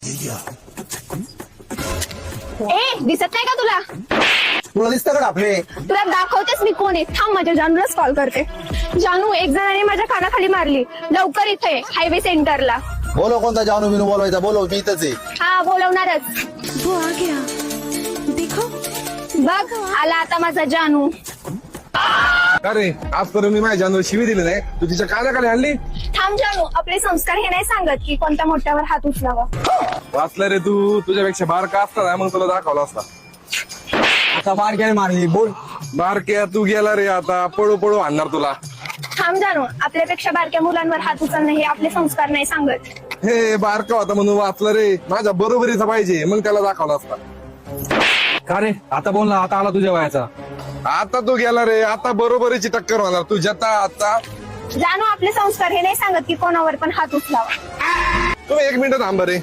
ए दिसत नाही का तुला? तुला दिसतं का आपले? तुला दाखवतेस मी कोण आहे. थांब माझ्या जानूलाच कॉल करते. जानू, एक जणाने माझ्या कानाखाली मारली. लवकर इथे हायवे सेंटरला. बोलो कोणता जानू बिनू बोलवायचा, बोलो मी इथंच आहे. हा बोलवणारच. वो आ गया देखो. बघ आला आता माझा जानू. अरे आजपर्यंत मी माझ्या जानवर शिवी दिली नाही, तू तिच्या कानाखाली आणली. थांब जानू, आपले संस्कार हे नाही सांगत की कोणत्या मोठ्यावर हात उचलावा. वाचलं रे तू, तुझ्यापेक्षा बारका असता ना मग तुला दाखवला असता. आता बारक्याने मारली, बोल. बारक्या तू गेला रे, आता पळू पळू आणणार तुला. थांब जानू, आपल्यापेक्षा बारक्या मुलांवर हात उचलणं हे आपले संस्कार नाही सांगत. हे बारका होता म्हणून वाचलं रे, माझ्या बरोबरीचा पाहिजे मग त्याला दाखवला असता. का रे आता बोल ना, आता आला तुझ्या वयाचा. आता तू गेला रे, आता बरोबरीची टक्कर होणार तुझ्या. आता जानू, आपले संस्कार हे नाही सांगत की कोणावर पण हात उचलावा. तुम्ही 1 मिनिट थांबा रे.